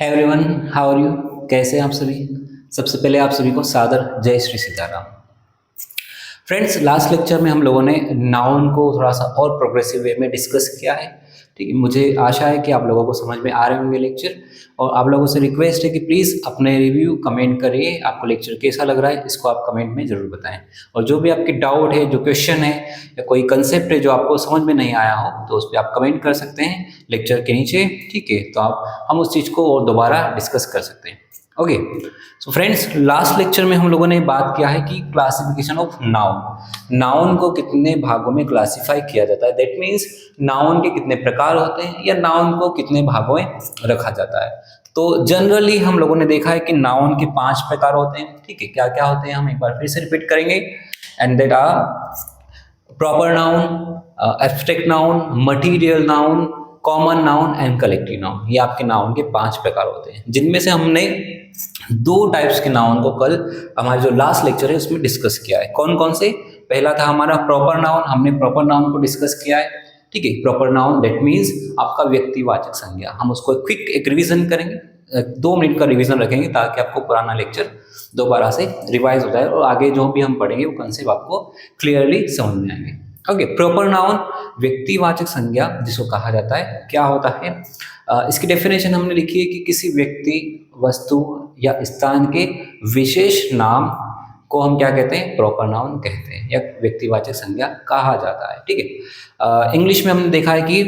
Everyone, how are you? कैसे हैं आप सभी? सबसे पहले आप सभी को सादर जय Shri Sitaram. Friends, last lecture में हम लोगों ने नाउन को थोड़ा सा और प्रोग्रेसिव वे में डिस्कस किया है। ठीक है, मुझे आशा है कि आप लोगों को समझ में आ रहे होंगे लेक्चर, और आप लोगों से रिक्वेस्ट है कि प्लीज़ अपने रिव्यू कमेंट करिए, आपको लेक्चर कैसा लग रहा है इसको आप कमेंट में ज़रूर बताएं। और जो भी आपकी डाउट है, जो क्वेश्चन है या कोई कंसेप्ट है जो आपको समझ में नहीं आया हो, तो उस पर आप कमेंट कर सकते हैं लेक्चर के नीचे। ठीक है, तो हम उस चीज़ को और दोबारा डिस्कस कर सकते हैं। Okay, so friends, last lecture में हम लोगों ने बात किया है कि क्लासिफिकेशन ऑफ नाउन। नाउन को कितने भागों में क्लासिफाई किया जाता है, दैट मीन्स नाउन के कितने प्रकार होते हैं या नाउन को कितने भागों में रखा जाता है। तो जनरली हम लोगों ने देखा है कि नाउन के 5 प्रकार होते हैं। ठीक है, क्या क्या होते हैं हम एक बार फिर से रिपीट करेंगे। And that are proper noun, abstract noun, material noun, common noun and collective noun. ये आपके नाउन के 5 प्रकार होते हैं, जिनमें से हमने 2 टाइप्स के नाउन को कल हमारे जो लास्ट लेक्चर है उसमें डिस्कस किया है। कौन कौन से? पहला था हमारा प्रॉपर नाउन, हमने प्रॉपर नाउन को डिस्कस किया है। ठीक है, प्रॉपर नाउन दैट मीन्स आपका व्यक्तिवाचक संज्ञा। हम उसको क्विक एक रिवीजन करेंगे, 2 मिनट का रिवीजन रखेंगे ताकि आपको पुराना लेक्चर दोबारा से रिवाइज हो जाए और आगे जो भी हम पढ़ेंगे वो कंसेप्ट आपको क्लियरली समझ में आएंगे। ओके, प्रॉपर नाउन व्यक्तिवाचक संज्ञा जिसको कहा जाता है, क्या होता है? इसकी डेफिनेशन हमने लिखी है कि किसी व्यक्ति, वस्तु या स्थान के विशेष नाम को हम क्या कहते हैं? प्रॉपर नाउन कहते हैं या व्यक्तिवाचक संज्ञा कहा जाता है। ठीक है, इंग्लिश में हमने देखा है कि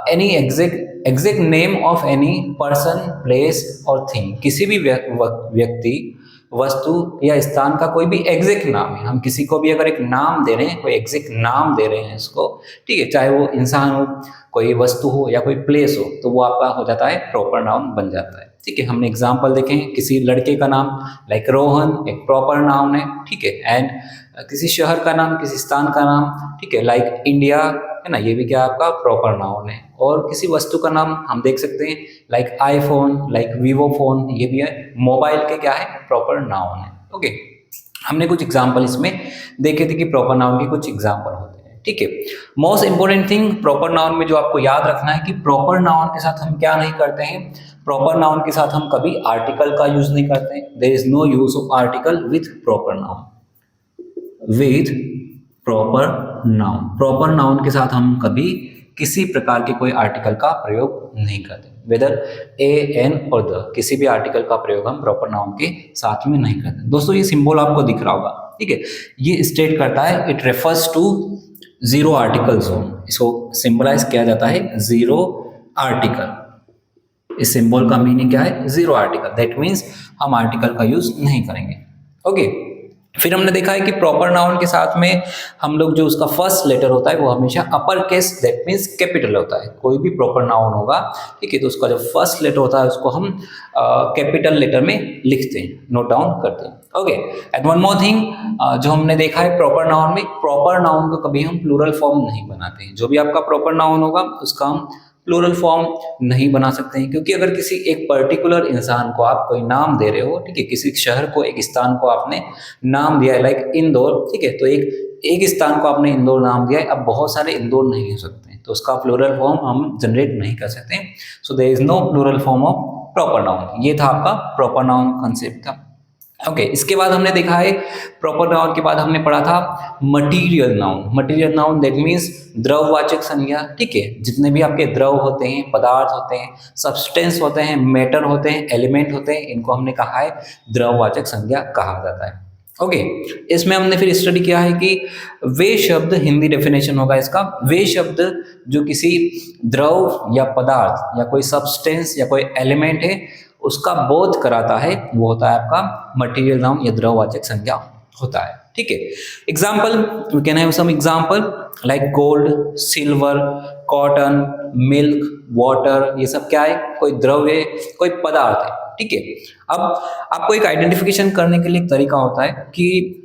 any exact name of any person, place और थिंग। किसी भी व्यक्ति, वस्तु या स्थान का कोई भी एग्जैक्ट नाम है। हम किसी को भी अगर एक नाम दे रहे हैं, कोई एग्जैक्ट नाम दे रहे हैं इसको, ठीक है, चाहे वो इंसान हो, कोई वस्तु हो या कोई प्लेस हो, तो वो आपका हो जाता है प्रॉपर नाउन बन जाता है। ठीक है, हमने एग्जांपल देखे हैं, किसी लड़के का नाम लाइक रोहन एक प्रॉपर नाउन है। ठीक है, एंड किसी शहर का नाम, किसी स्थान का नाम, ठीक है, लाइक इंडिया, है ना, ये भी क्या आपका प्रॉपर नाउन है। और किसी वस्तु का नाम हम देख सकते हैं like iPhone, like Vivo phone, ये भी है मोबाइल के क्या है? प्रॉपर नाउन है। ओके, हमने कुछ एग्जांपल इसमें देखे थे कि प्रॉपर नाउन के कुछ एग्जांपल होते हैं। ठीक है, most important thing proper noun में जो आपको याद रखना है कि प्रॉपर नाउन के साथ हम क्या नहीं करते हैं? प्रॉपर नाउन के साथ हम कभी आर्टिकल का यूज नहीं करते हैं। There is no use of article with proper noun. With proper noun, proper noun के साथ हम कभी किसी प्रकार के कोई आर्टिकल का प्रयोग नहीं करते। वेदर ए, एन और द, किसी भी आर्टिकल का प्रयोग हम प्रॉपर नाउन के साथ में नहीं करते। दोस्तों, ये सिंबल आपको दिख रहा होगा। ठीक है, ये स्टेट करता है it refers to zero article zone. इसको सिंबलाइज किया जाता है जीरो आर्टिकल। इस सिंबल का मीनिंग क्या है? Zero article. दैट मीन्स हम आर्टिकल का यूज नहीं करेंगे। ओके, फिर हमने देखा है कि प्रॉपर नाउन के साथ में हम लोग जो उसका फर्स्ट लेटर होता है वो हमेशा upper case, that means capital होता है। कोई भी प्रॉपर नाउन होगा, ठीक है, तो उसका जो फर्स्ट लेटर होता है उसको हम कैपिटल लेटर में लिखते हैं, नोट डाउन करते हैं। Okay, and one more thing जो हमने देखा है प्रॉपर नाउन में, प्रॉपर नाउन को कभी हम प्लूरल फॉर्म नहीं बनाते हैं। जो भी आपका प्रॉपर नाउन होगा उसका हम प्लूरल फॉर्म नहीं बना सकते हैं, क्योंकि अगर किसी एक पर्टिकुलर इंसान को आप कोई नाम दे रहे हो, ठीक है, किसी शहर को, एक स्थान को आपने नाम दिया है लाइक इंदौर, ठीक है, तो एक स्थान को आपने इंदौर नाम दिया है, अब बहुत सारे इंदौर नहीं हो सकते, तो उसका प्लूरल फॉर्म हम जनरेट नहीं कर सकते। So there is no plural form of proper noun. ये था आपका प्रॉपर नाउन कंसेप्ट था। ओके, इसके बाद हमने देखा है प्रॉपर नाउन के बाद हमने पढ़ा था material noun. Material noun that means द्रववाचक संज्ञा। ठीक है, जितने भी आपके द्रव होते हैं, पदार्थ होते हैं, सब्सटेंस होते हैं, मैटर होते हैं, एलिमेंट होते हैं, इनको हमने कहा है द्रववाचक संज्ञा कहा जाता है। ओके, इसमें हमने फिर स्टडी किया है कि वे शब्द, हिंदी डेफिनेशन होगा इसका, वे शब्द जो किसी द्रव या पदार्थ या कोई सब्सटेंस या कोई एलिमेंट है उसका बोध कराता है, वो होता है आपका मटीरियल नाउन या द्रववाचक संज्ञा होता है। ठीक है, example, we can have some example like gold, silver, cotton, milk, water, ये सब क्या है? कोई द्रव है, कोई पदार्थ है। ठीक है, अब आपको एक आइडेंटिफिकेशन करने के लिए एक तरीका होता है कि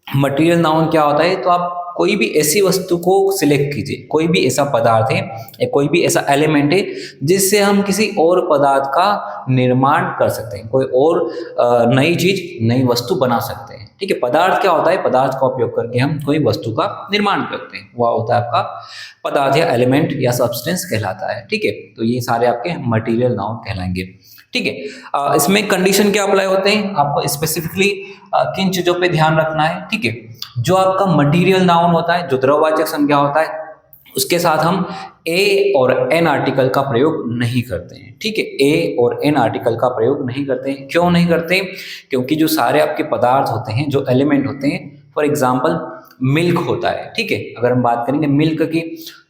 मटीरियल नाउन क्या होता है, तो आप कोई भी ऐसी वस्तु को सिलेक्ट कीजिए, कोई भी ऐसा पदार्थ है या कोई भी ऐसा एलिमेंट है जिससे हम किसी और पदार्थ का निर्माण कर सकते हैं, कोई और नई चीज, नई वस्तु बना सकते हैं। ठीक है, पदार्थ क्या होता है? पदार्थ का उपयोग करके हम कोई वस्तु का निर्माण करते हैं, वह होता है आपका पदार्थ या एलिमेंट या सब्सटेंस कहलाता है। ठीक है, तो ये सारे आपके मटीरियल नाउन कहलाएंगे। ठीक है। इसमें कंडीशन क्या अप्लाई होते हैं, आपको स्पेसिफिकली किन चीजों पे ध्यान रखना है, ठीक है। जो आपका मटेरियल नाउन होता है, जो द्रववाचक संज्ञा होता है, उसके साथ हम ए और एन आर्टिकल का प्रयोग नहीं करते हैं, ठीक है। ए और एन आर्टिकल का प्रयोग नहीं करते हैं। क्यों नहीं करते? क्योंकि जो सारे आपके पदार्थ होते हैं, जो एलिमेंट होते हैं, फॉर एग्जाम्पल मिल्क होता है, ठीक है। अगर हम बात करेंगे मिल्क की,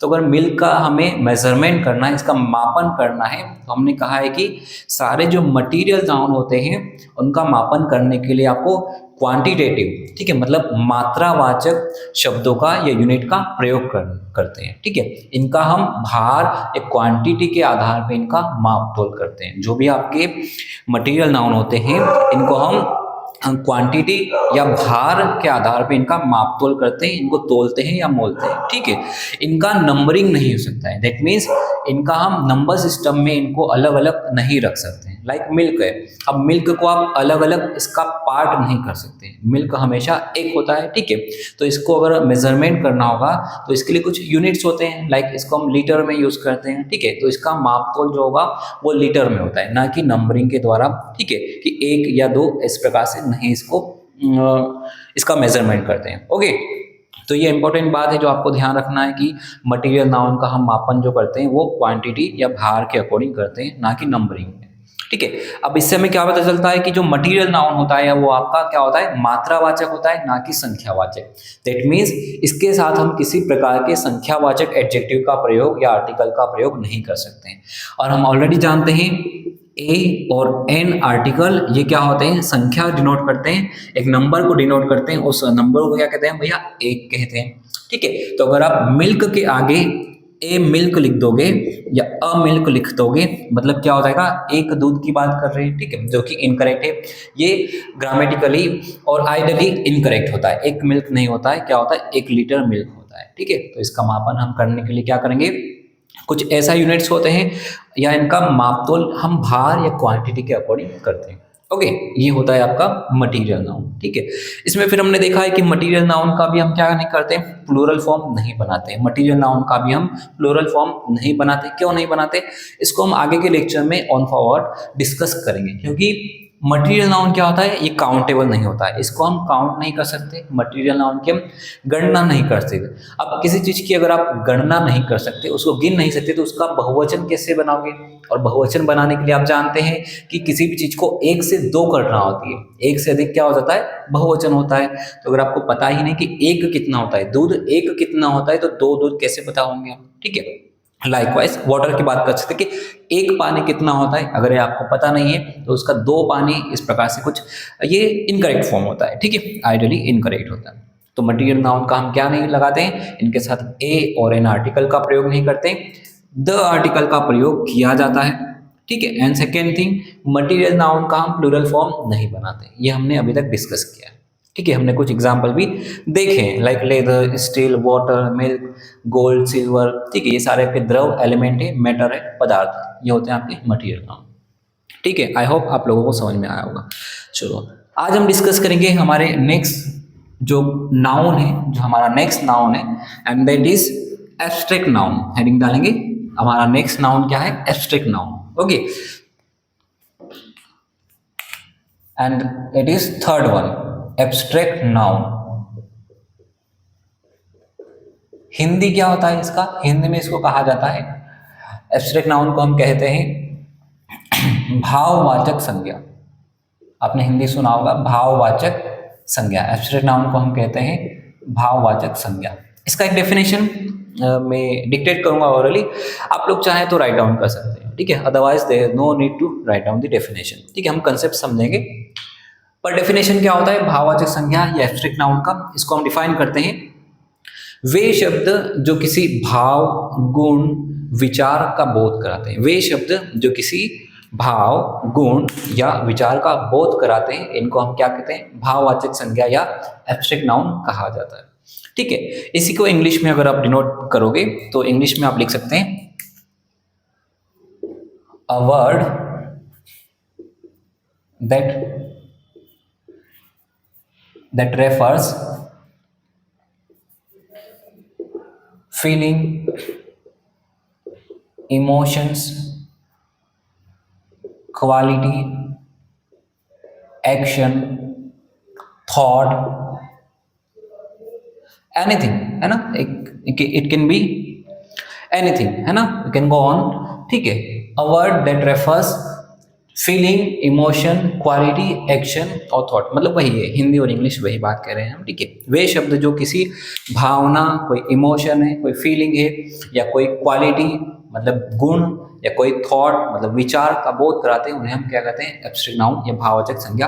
तो अगर मिल्क का हमें मेजरमेंट करना है, इसका मापन करना है, तो हमने कहा है कि सारे जो मटीरियल नाउन होते हैं उनका मापन करने के लिए आपको क्वांटिटेटिव, ठीक है, मतलब मात्रावाचक शब्दों का या यूनिट का प्रयोग करते हैं, ठीक है। इनका हम भार या क्वांटिटी के आधार पे इनका माप तोल करते हैं। जो भी आपके मटेरियल नाउन होते हैं, इनको हम क्वांटिटी या भार के आधार पे इनका माप तोल करते हैं, इनको तोलते हैं या मोलते हैं, ठीक है। इनका नंबरिंग नहीं हो सकता है, दैट मीन्स इनका हम नंबर सिस्टम में इनको अलग अलग नहीं रख सकते हैं। लाइक मिल्क है, अब मिल्क को आप अलग अलग इसका पार्ट नहीं कर सकते, मिल्क हमेशा एक होता है, ठीक है। तो इसको अगर मेजरमेंट करना होगा तो इसके लिए कुछ यूनिट्स होते हैं, लाइक इसको हम लीटर में यूज करते हैं, ठीक है। तो इसका माप तोल जो होगा वो लीटर में होता है, ना कि नंबरिंग के द्वारा, ठीक है, कि 1 या 2 इस प्रकार से नहीं इसको इसका मेजरमेंट करते हैं, ओके। तो ये इंपॉर्टेंट बात है जो आपको ध्यान रखना है कि मटेरियल नाउन का हम मापन जो करते हैं वो क्वांटिटी या भार के अकॉर्डिंग करते हैं, ना कि नंबरिंग में, ठीक है। अब इससे हमें क्या पता चलता है कि जो मटेरियल नाउन होता है वो आपका क्या होता है, मात्रावाचक होता है, ना कि संख्यावाचक। दैट मीन्स इसके साथ हम किसी प्रकार के संख्यावाचक एडजेक्टिव का प्रयोग या आर्टिकल का प्रयोग नहीं कर सकते हैं। और हम ऑलरेडी जानते हैं ए और एन आर्टिकल ये क्या होते हैं, संख्या डिनोट करते हैं, एक नंबर को डिनोट करते हैं, उस नंबर को क्या कहते हैं भैया, एक कहते हैं, ठीक है। तो अगर आप मिल्क के आगे ए मिल्क लिख दोगे या अ मिल्क लिख दोगे, मतलब क्या हो जाएगा, एक दूध की बात कर रहे हैं, ठीक है, जो कि इनकरेक्ट है। ये ग्रामेटिकली और आइडली इनकरेक्ट होता है, एक मिल्क नहीं होता है, क्या होता है, 1 लीटर मिल्क होता है, ठीक है। तो इसका मापन हम करने के लिए क्या करेंगे, कुछ ऐसा यूनिट्स होते हैं या इनका मापतोल हम भार या क्वांटिटी के अकॉर्डिंग करते हैं, ओके। ये होता है आपका मटेरियल नाउन, ठीक है। इसमें फिर हमने देखा है कि मटेरियल नाउन का भी हम क्या नहीं करते, प्लूरल फॉर्म नहीं बनाते। मटेरियल नाउन का भी हम प्लूरल फॉर्म नहीं बनाते। क्यों नहीं बनाते, इसको हम आगे के लेक्चर में ऑन फॉरवर्ड डिस्कस करेंगे, क्योंकि मटेरियल नाउन क्या होता है, ये काउंटेबल नहीं होता है, इसको हम काउंट नहीं कर सकते, मटेरियल नाउन की हम गणना नहीं कर सकते। अब किसी चीज की अगर आप गणना नहीं कर सकते, उसको गिन नहीं सकते, तो उसका बहुवचन कैसे बनाओगे। और बहुवचन बनाने के लिए आप जानते हैं कि किसी भी चीज को 1 से 2 करना होती है, 1 से अधिक क्या हो जाता है, बहुवचन होता है। तो अगर आपको पता ही नहीं कि 1 कितना होता है, दूध 1 कितना होता है, तो 2 दूध कैसे पता होंगे, ठीक है। लाइकवाइज वाटर की बात कर सकते कि 1 पानी कितना होता है, अगर ये आपको पता नहीं है तो उसका 2 पानी, इस प्रकार से कुछ, ये इनकरेक्ट फॉर्म होता है, ठीक है, आइडियली इनकरेक्ट होता है। तो मटेरियल नाउन का हम क्या नहीं लगाते हैं, इनके साथ ए और एन आर्टिकल का प्रयोग नहीं करते, द आर्टिकल का प्रयोग किया जाता है, ठीक है। And second thing, material noun का हम प्लूरल फॉर्म नहीं बनाते, ये हमने अभी तक डिस्कस किया है, ठीक है। हमने कुछ एग्जाम्पल भी देखे हैं, like leather, steel, water, milk, gold, silver, ठीक है। ये सारे आपके द्रव एलिमेंट है, मैटर है, पदार्थ, ये होते हैं आपके मटेरियल नाउन, ठीक है। आई होप आप लोगों को समझ में आया होगा। चलो आज हम डिस्कस करेंगे हमारे नेक्स्ट जो नाउन है, जो हमारा नेक्स्ट नाउन है, and that is abstract noun. Heading डालेंगे, हमारा नेक्स्ट नाउन क्या है, abstract noun, okay. And it is third one, abstract noun. Hindi क्या होता है इसका, हिंदी में इसको कहा जाता है, एब्स्ट्रैक्ट नाउन को हम कहते हैं भाववाचक संज्ञा। आपने हिंदी सुना होगा, भाववाचक संज्ञा, एब्स्ट्रैक्ट नाउन को हम कहते हैं भाववाचक संज्ञा। इसका एक डेफिनेशन मैं डिक्टेट करूंगा ओरली, आप लोग चाहें तो राइट डाउन कर सकते हैं, ठीक है। Otherwise there no need to write down the definition, ठीक है। हम कंसेप्ट समझेंगे, पर डेफिनेशन क्या होता है भाववाचक संज्ञा या एब्स्ट्रैक्ट नाउन का, इसको हम डिफाइन करते हैं, वे शब्द जो किसी भाव, गुण, विचार का बोध कराते हैं। वे शब्द जो किसी भाव, गुण या विचार का बोध कराते हैं, इनको हम क्या कहते हैं, भाववाचक संज्ञा या एब्स्ट्रैक्ट नाउन कहा जाता है, ठीक है। इसी को इंग्लिश में अगर आप डिनोट करोगे तो इंग्लिश में आप लिख सकते हैं, a word that refers feeling, emotions, quality, action, thought, anything, है ना, इट कैन बी एनीथिंग, है ना, यू कैन गो ऑन, ठीक है। A word that refers feeling, emotion, quality, action और थॉट, मतलब वही है, हिंदी और इंग्लिश वही बात कर रहे हैं हम, ठीक है। वे शब्द जो किसी भावना, कोई इमोशन है, कोई फीलिंग है, या कोई क्वालिटी मतलब गुण, या कोई थॉट मतलब विचार का बोध कराते हैं, उन्हें हम क्या कहते हैं, एब्स्ट्रैक्ट नाउन या भाववाचक संज्ञा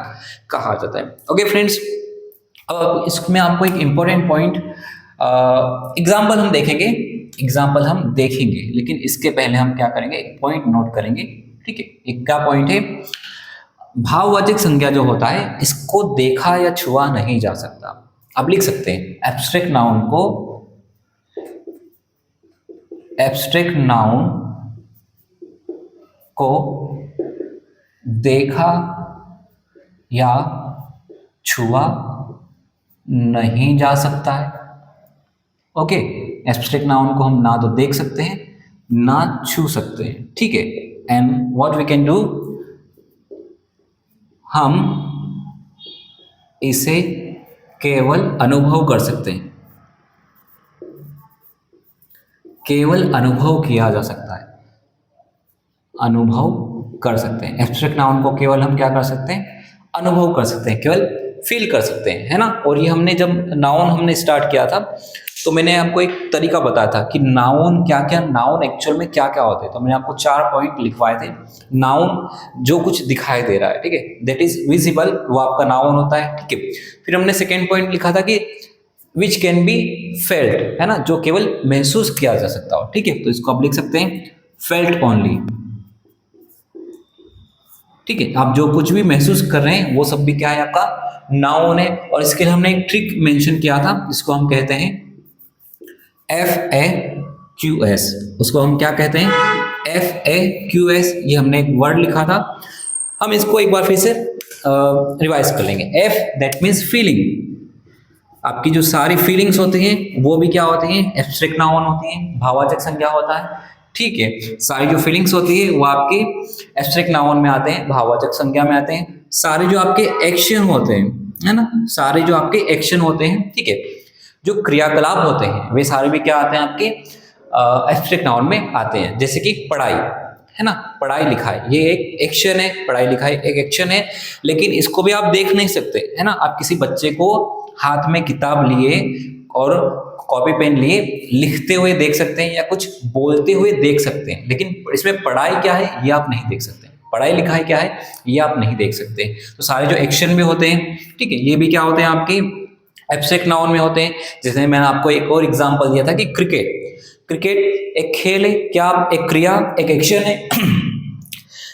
कहा जाता है। ओके फ्रेंड्स, अब इसमें आपको एक इम्पोर्टेंट पॉइंट एग्जाम्पल हम देखेंगे, लेकिन इसके पहले हम क्या करेंगे, एक पॉइंट नोट करेंगे, ठीक है। एक क्या पॉइंट है, भाववाचक संज्ञा जो होता है इसको देखा या छुआ नहीं जा सकता। आप लिख सकते हैं एब्स्ट्रैक्ट नाउन को देखा या छुआ नहीं जा सकता है। ओके, एब्स्ट्रैक्ट नाउन को हम ना तो देख सकते हैं ना छू सकते हैं, ठीक है। And what we can do, हम इसे केवल अनुभव कर सकते हैं, केवल अनुभव किया जा सकता है, अनुभव कर सकते हैं। एब्स्ट्रैक्ट नाउन को केवल हम क्या कर सकते हैं, अनुभव कर सकते हैं, केवल फील कर सकते हैं, है ना। और ये हमने जब नाउन हमने स्टार्ट किया था तो मैंने आपको एक तरीका बताया था कि नाउन क्या क्या, नाउन एक्चुअल में क्या क्या होते हैं। तो मैंने आपको 4 पॉइंट लिखवाए थे। नाउन जो कुछ दिखाई दे रहा है, ठीक है, दैट इज विजिबल, वो आपका नाउन होता है, ठीक है। फिर हमने सेकेंड पॉइंट लिखा था कि विच कैन बी फेल्ट, है ना, जो केवल महसूस किया जा सकता हो, ठीक है। तो इसको आप लिख सकते हैं फेल्ट ओनली, ठीक है। आप जो कुछ भी महसूस कर रहे हैं वो सब भी क्या है, आपका नाउन है। और इसके लिए हमने एक ट्रिक मेंशन किया था जिसको हम कहते हैं FAQS। उसको हम क्या कहते हैं, FAQS। ये हमने एक वर्ड लिखा था, हम इसको एक बार फिर से रिवाइज कर लेंगे। F दैट मीन्स फीलिंग, आपकी जो सारी फीलिंग्स होती हैं वो भी क्या होती हैं, एब्स्ट्रैक्ट नाउन होती हैं, भाववाचक संज्ञा होता है, ठीक है। सारी जो फीलिंग्स होती है वो आपके एब्स्ट्रैक्ट नाउन में आते हैं, भाववाचक संज्ञा में आते हैं। सारे जो आपके एक्शन होते हैं, है ना, सारे जो आपके एक्शन होते हैं, ठीक है, जो क्रियाकलाप होते हैं वे सारे भी क्या आते हैं, आपके एब्स्ट्रैक्ट नाउन में आते हैं। जैसे कि पढ़ाई, है ना, पढ़ाई लिखाई, ये एक एक्शन है, पढ़ाई लिखाई एक एक्शन है, लेकिन इसको भी आप देख नहीं सकते, है ना। आप किसी बच्चे को हाथ में किताब लिए और कॉपी पेन लिए लिखते हुए देख सकते हैं या कुछ बोलते हुए देख सकते हैं, लेकिन इसमें पढ़ाई क्या है ये आप नहीं देख सकते, पढ़ाई लिखाई क्या है ये आप नहीं देख सकते। तो सारे जो एक्शन भी होते हैं, ठीक है, ये भी क्या होते हैं, आपके एब्स्ट्रैक्ट नाउन में होते हैं। जैसे मैंने आपको एक और एग्जांपल दिया था कि क्रिकेट एक खेल है, क्या एक क्रिया, एक एक्शन है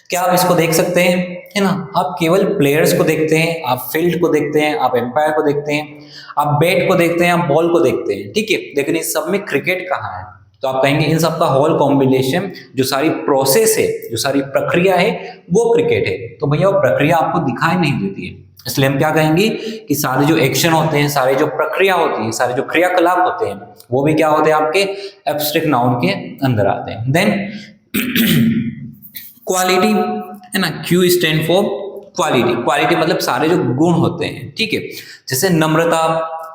क्या आप इसको देख सकते हैं, है ना। आप केवल प्लेयर्स को देखते हैं, आप फील्ड को देखते हैं, आप एम्पायर को देखते हैं, आप बैट को देखते हैं, आप बॉल को देखते हैं, ठीक है, लेकिन इस सब में क्रिकेट कहाँ है। तो आप कहेंगे इन सब का होल कॉम्बिनेशन, जो सारी प्रोसेस है, जो सारी प्रक्रिया है वो क्रिकेट है। तो भैया वो प्रक्रिया आपको दिखाई नहीं देती है, इसलिए हम क्या कहेंगे कि सारे जो एक्शन होते हैं, सारे जो प्रक्रिया होती है, सारे जो क्रियाकलाप होते हैं वो भी क्या होते हैं, आपके एब्स्ट्रैक्ट नाउन के अंदर आते हैं। देन क्वालिटी, है ना, Q स्टैंड फॉर क्वालिटी मतलब सारे जो गुण होते हैं, ठीक है। जैसे नम्रता,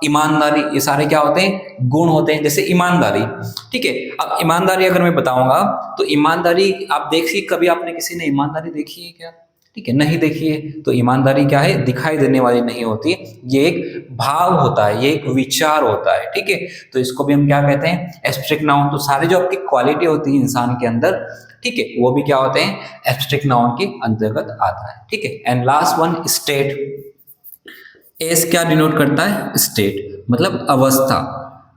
ईमानदारी, ये सारे क्या होते हैं, गुण होते हैं। जैसे ईमानदारी, ठीक है। अब ईमानदारी अगर मैं बताऊंगा तो ईमानदारी आप देखिए, कभी आपने किसी ने ईमानदारी देखी है क्या, ठीक है, नहीं देखी है। तो ईमानदारी क्या है, दिखाई देने वाली नहीं होती, ये एक भाव होता है, ये एक विचार होता है, ठीक है। तो इसको भी हम क्या कहते हैं, एब्स्ट्रैक्ट नाउन। तो सारे जो आपकी क्वालिटी होती है इंसान के अंदर, ठीक है, वो भी क्या होते हैं, एब्स्ट्रैक्ट नाउन के अंतर्गत आता है, ठीक है। And last one state. S क्या डिनोट करता है, स्टेट मतलब अवस्था।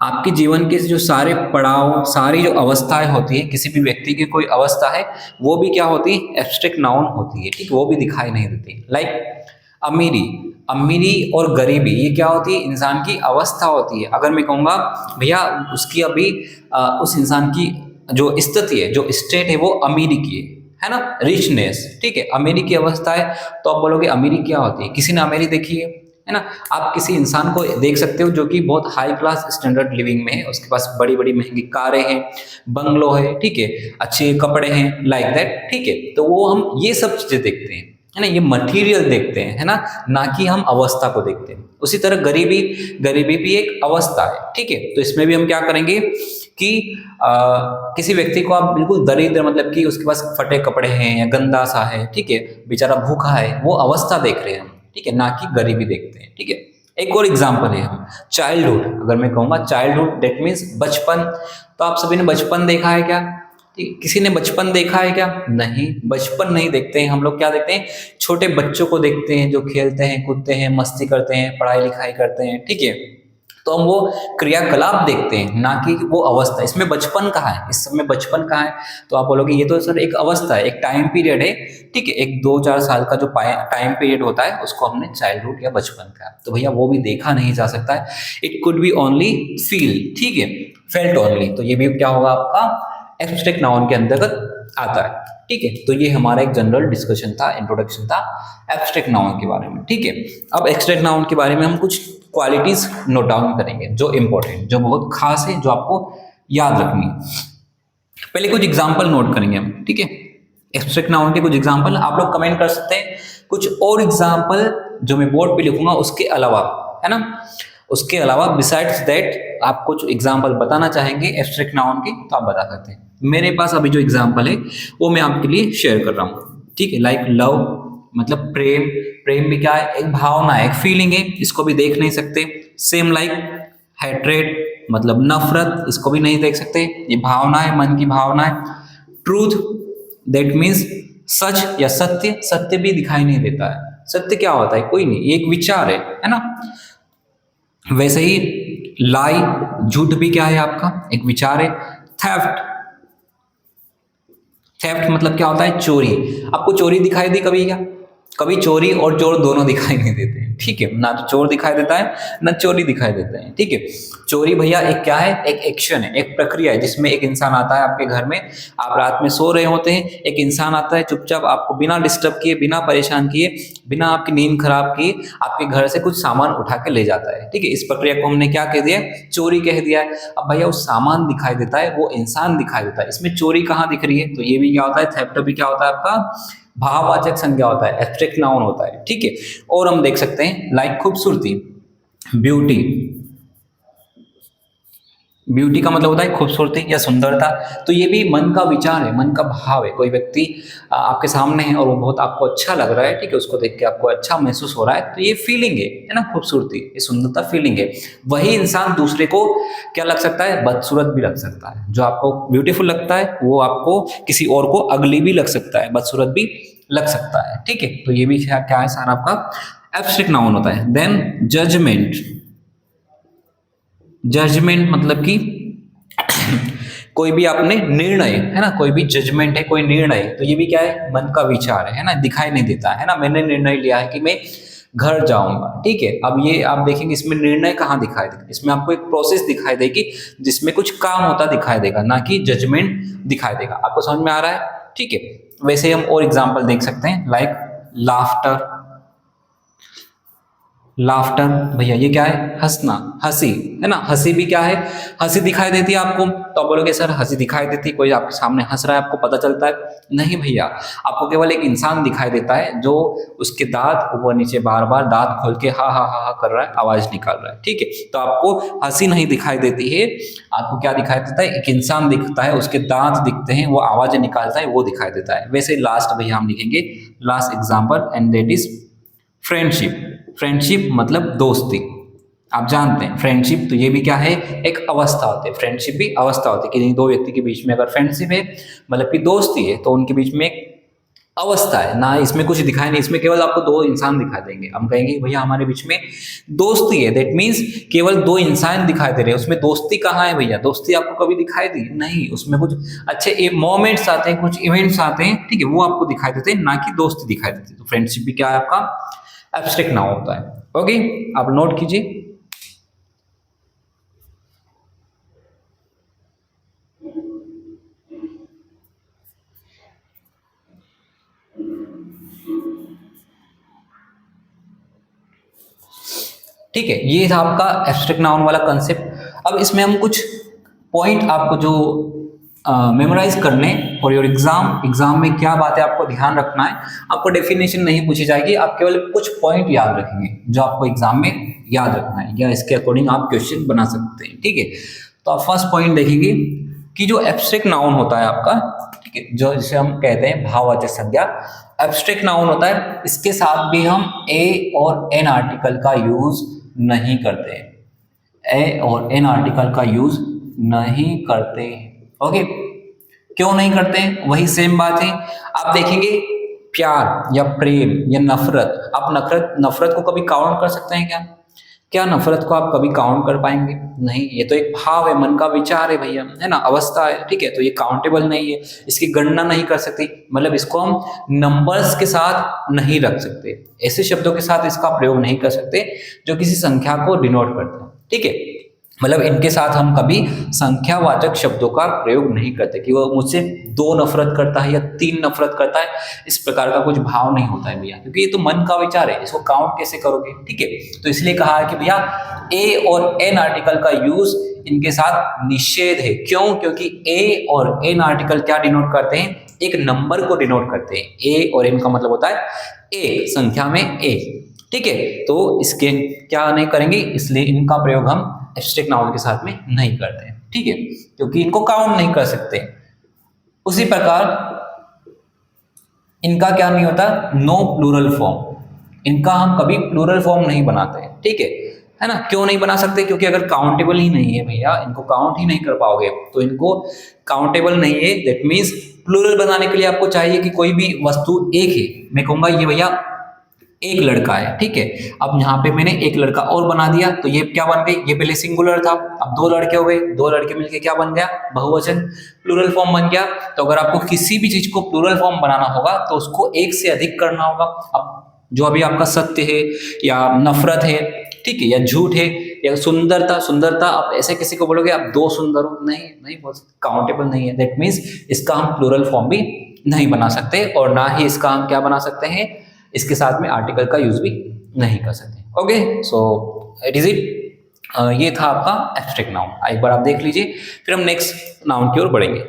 आपके जीवन के जो सारे पड़ाव, सारी जो अवस्थाएं होती है, किसी भी व्यक्ति की कोई अवस्था है वो भी क्या होती है, एब्स्ट्रैक्ट नाउन होती है, ठीक, वो भी दिखाई नहीं देती। लाइक अमीरी और गरीबी, ये क्या होती है, इंसान की अवस्था होती है। अगर मैं कहूँगा भैया उसकी अभी उस इंसान की जो स्थिति है, जो स्टेट है वो अमीरी की है ना, रिचनेस, ठीक है, अमीरी की अवस्था है। तो आप बोलोगे अमीरी क्या होती है, किसी ने अमीरी देखी है है ना। आप किसी इंसान को देख सकते हो जो कि बहुत हाई क्लास स्टैंडर्ड लिविंग में है, उसके पास बड़ी बड़ी महंगी कारें हैं, बंगलो है, ठीक है, अच्छे कपड़े हैं, लाइक दैट, ठीक है। तो वो हम ये सब चीजें देखते हैं, है ना, ये मटेरियल देखते हैं, है ना कि हम अवस्था को देखते हैं। उसी तरह गरीबी, गरीबी भी एक अवस्था है, ठीक है। तो इसमें भी हम क्या करेंगे कि किसी व्यक्ति को आप बिल्कुल दरिद्र, मतलब कि उसके पास फटे कपड़े हैं या गंदा सा है, ठीक है, बेचारा भूखा है, वो अवस्था देख रहे हैं हम, ठीक है, ना कि गरीबी देखते हैं, ठीक है। एक और एग्जाम्पल है हम चाइल्डहुड, अगर मैं कहूँगा चाइल्डहुड दैट मीन्स बचपन। तो आप सभी ने बचपन देखा है क्या? किसी ने बचपन देखा है क्या? नहीं, बचपन नहीं देखते हैं हम लोग। क्या देखते हैं? छोटे बच्चों को देखते हैं जो खेलते हैं, कूदते हैं, मस्ती करते हैं, पढ़ाई लिखाई करते हैं, ठीक है। तो हम वो क्रियाकलाप देखते हैं, ना कि वो अवस्था। इसमें बचपन कहाँ है? इस सब में बचपन कहाँ है? तो आप बोलोगे ये तो सर एक अवस्था है, एक टाइम पीरियड है, ठीक है, एक 2-4 साल का जो टाइम पीरियड होता है उसको हमने चाइल्डहुड या बचपन कहा। तो भैया वो भी देखा नहीं जा सकता है, it could be only feel, ठीक है, फेल्ट ओनली। तो ये भी क्या होगा आपका एब्स्ट्रैक्ट नाउन के अंतर्गत आता है, ठीक है। तो ये हमारा एक जनरल डिस्कशन था, इंट्रोडक्शन था एब्स्ट्रैक्ट नाउन के बारे में, ठीक है। अब एब्स्ट्रैक्ट नाउन के बारे में हम कुछ क्वालिटीज नोट डाउन करेंगे जो इंपॉर्टेंट, जो बहुत खास है, जो आपको याद रखनी है। पहले कुछ एग्जाम्पल नोट करेंगे हम, ठीक है। एब्स्ट्रैक्ट नाउन के कुछ एग्जाम्पल आप लोग कमेंट कर सकते हैं। कुछ और एग्जाम्पल जो मैं बोर्ड पे लिखूंगा उसके अलावा, है ना, उसके अलावा बिसाइड्स दैट आप कुछ एग्जाम्पल बताना चाहेंगे एब्स्ट्रैक्ट नाउन के, तो आप बता सकते हैं। मेरे पास अभी जो एग्जाम्पल है वो मैं आपके लिए शेयर कर रहा हूँ, ठीक है। लाइक लव, मतलब प्रेम। प्रेम भी क्या है? एक भावना है, एक फीलिंग है, इसको भी देख नहीं सकते। सेम लाइक हैट्रेड, मतलब नफरत, इसको भी नहीं देख सकते, ये भावना है, मन की भावना है। ट्रूथ दैट मीन्स सच या सत्य, सत्य भी दिखाई नहीं देता है। सत्य क्या होता है? कोई नहीं, एक विचार है ना। वैसे ही लाई, झूठ भी क्या है? आपका एक विचार है। थेफ्ट, थेफ्ट मतलब क्या होता है? चोरी। आपको चोरी दिखाई दी कभी क्या? कभी चोरी और चोर दोनों दिखाई नहीं देते हैं, ठीक है, ना तो चोर दिखाई देता है ना चोरी दिखाई देता है, ठीक है। चोरी भैया एक क्या है? एक एक्शन है, एक प्रक्रिया है, जिसमें एक इंसान आता है आपके घर में, आप रात में सो रहे होते हैं, एक इंसान आता है चुपचाप आपको बिना डिस्टर्ब किए, बिना परेशान किए, बिना आपकी नींद खराब किए आपके घर से कुछ सामान उठा के ले जाता है, ठीक है। इस प्रक्रिया को हमने क्या कह दिया? चोरी कह दिया है। अब भैया वो सामान दिखाई देता है, वो इंसान दिखाई देता है, इसमें चोरी कहाँ दिख रही है? तो ये भी क्या होता है? थेफ्ट भी क्या होता है? आपका भाववाचक संज्ञा होता है, एब्स्ट्रैक्ट नाउन होता है, ठीक है। और हम देख सकते हैं लाइक खूबसूरती, ब्यूटी। ब्यूटी का मतलब होता है खूबसूरती या सुंदरता। तो ये भी मन का विचार है, मन का भाव है। कोई व्यक्ति आपके सामने है और वो बहुत आपको अच्छा लग रहा है, ठीक है, उसको देख के आपको अच्छा महसूस हो रहा है, तो ये फीलिंग है ना, खूबसूरती, ये सुंदरता फीलिंग है। वही इंसान दूसरे को क्या लग सकता है? बदसूरत भी लग सकता है। जो आपको ब्यूटीफुल लगता है वो आपको किसी और को अगली भी लग सकता है, बदसूरत भी लग सकता है, ठीक है। तो ये भी क्या है? सारा आपका एब्स्ट्रैक्ट नाउन होता है। Then judgement. जजमेंट मतलब कि कोई भी आपने निर्णय, है ना, कोई भी जजमेंट है, कोई निर्णय, तो ये भी क्या है? मन का विचार है ना, दिखाई नहीं देता है ना। मैंने निर्णय लिया है कि मैं घर जाऊंगा, ठीक है। अब ये आप देखेंगे इसमें निर्णय कहाँ दिखाई देगा? इसमें आपको एक प्रोसेस दिखाई देगी जिसमें कुछ काम होता दिखाई देगा, ना कि जजमेंट दिखाई देगा। आपको समझ में आ रहा है? ठीक है। वैसे हम और एग्जाम्पल देख सकते हैं लाइक लाफ्टर। लाफ्टर भैया ये क्या है? हंसना, हंसी, है ना। हंसी भी क्या है? हंसी दिखाई देती है आपको, तो आप बोलोगे सर हंसी दिखाई देती, कोई आपके सामने हंस रहा है आपको पता चलता है? नहीं भैया, आपको केवल एक इंसान दिखाई देता है जो उसके दांत ऊपर नीचे बार बार दांत खोल के हा हा हा हा कर रहा है, आवाज निकाल रहा है, ठीक है। तो आपको हंसी नहीं दिखाई देती है, आपको क्या दिखाई देता है? एक इंसान दिखता है, उसके दांत दिखते हैं, वो आवाजें निकालता है, वो दिखाई देता है। वैसे लास्ट भैया हम लिखेंगे last example, and that is friendship. Friendship मतलब दोस्ती। आप जानते हैं फ्रेंडशिप, तो ये भी क्या है? एक अवस्था होती है। फ्रेंडशिप भी अवस्था होती है कि दो व्यक्ति के बीच में अगर फ्रेंडशिप है, मतलब कि दोस्ती है, तो उनके बीच में एक अवस्था है ना। इसमें कुछ दिखाई नहीं, इसमें केवल आपको दो इंसान दिखाई देंगे। हम कहेंगे भैया हमारे बीच में दोस्ती है, दैट मीन्स केवल दो इंसान दिखाई दे रहे हैं। उसमें दोस्ती कहाँ है भैया? दोस्ती आपको कभी दिखाई दी नहीं। उसमें कुछ अच्छे मोमेंट्स आते हैं, कुछ इवेंट्स आते हैं, ठीक है, वो आपको दिखाई देते हैं, ना कि दोस्ती दिखाई देती है। तो फ्रेंडशिप भी क्या है? आपका एब्स्ट्रैक्ट नाउन होता है। ओके, आप नोट कीजिए। ठीक है, ये था आपका एब्स्ट्रैक्ट नाउन वाला कंसेप्ट। अब इसमें हम कुछ पॉइंट आपको जो मेमोराइज करने फॉर योर एग्जाम में क्या बात है आपको ध्यान रखना है। आपको डेफिनेशन नहीं पूछी जाएगी, आप केवल कुछ पॉइंट याद रखेंगे जो आपको एग्जाम में याद रखना है, या इसके अकॉर्डिंग आप क्वेश्चन बना सकते हैं। ठीक है, तो आप फर्स्ट पॉइंट देखेंगे कि जो एब्स्ट्रैक्ट नाउन होता है आपका, ठीक है, जो जिसे हम कहते हैं भाववाचक संज्ञा, एब्स्ट्रैक्ट नाउन होता है, इसके साथ भी हम ए और एन आर्टिकल का यूज नहीं करते हैं। ए और एन आर्टिकल का यूज नहीं करते हैं। ओके, क्यों नहीं करते हैं? वही सेम बात है। आप देखेंगे प्यार या प्रेम या नफरत, आप नफरत को कभी काउंट कर सकते हैं क्या? क्या नफरत को आप कभी काउंट कर पाएंगे? नहीं, ये तो एक भाव है, मन का विचार है भैया, है ना, अवस्था है। ठीक है, तो ये काउंटेबल नहीं है, इसकी गणना नहीं कर सकती, मतलब इसको हम नंबर्स के साथ नहीं रख सकते, ऐसे शब्दों के साथ इसका प्रयोग नहीं कर सकते जो किसी संख्या को डिनोट करते हैं। ठीक है, मतलब इनके साथ हम कभी संख्यावाचक शब्दों का प्रयोग नहीं करते कि वो मुझसे 2 नफरत करता है या 3 नफरत करता है, इस प्रकार का कुछ भाव नहीं होता है भैया, क्योंकि ये तो मन का विचार है, इसको काउंट कैसे करोगे? ठीक है, तो इसलिए कहा है कि भैया ए और एन आर्टिकल का यूज इनके साथ निषेध है। क्यों? क्योंकि ए और एन आर्टिकल क्या डिनोट करते हैं? एक नंबर को डिनोट करते हैं। ए और एन का मतलब होता है एक, संख्या में एक। ठीक है, तो इसके क्या नहीं करेंगे, इसलिए इनका प्रयोग हम एब्स्ट्रैक्ट नाउन के साथ में नहीं करते हैं। ठीक है, क्योंकि इनको काउंट नहीं कर सकते। उसी प्रकार इनका क्या नहीं होता, नो प्लूरल फॉर्म, इनका हम कभी प्लूरल फॉर्म नहीं बनाते हैं। ठीक है ना, क्यों नहीं बना सकते? क्योंकि अगर काउंटेबल ही नहीं है भैया, इनको काउंट ही नहीं कर पाओगे, तो इनको काउंटेबल नहीं है, दैट मीन्स प्लूरल बनाने के लिए आपको चाहिए कि कोई भी वस्तु एक है। मैं कहूंगा ये भैया एक लड़का है, ठीक है, अब यहाँ पे मैंने एक लड़का और बना दिया, तो ये क्या बन गई? ये पहले सिंगुलर था, अब 2 लड़के हो गए, 2 लड़के मिलके क्या बन गया? बहुवचन, प्लूरल फॉर्म बन गया। तो अगर आपको किसी भी चीज को प्लूरल फॉर्म बनाना होगा तो उसको एक से अधिक करना होगा। अब जो अभी आपका सत्य है या नफरत है, ठीक है, या झूठ है, या सुंदरता, आप ऐसे किसी को बोलोगे आप 2 सुंदर हो, नहीं बोल सकते, काउंटेबल नहीं है। दैट मीन्स इसका हम प्लूरल फॉर्म भी नहीं बना सकते, और ना ही इसका हम क्या बना सकते हैं, इसके साथ में आर्टिकल का यूज भी नहीं कर सकते। Okay, so it is it, ये था आपका एब्स्ट्रैक्ट नाउन। एक बार आप देख लीजिए, फिर हम नेक्स्ट नाउन की ओर बढ़ेंगे।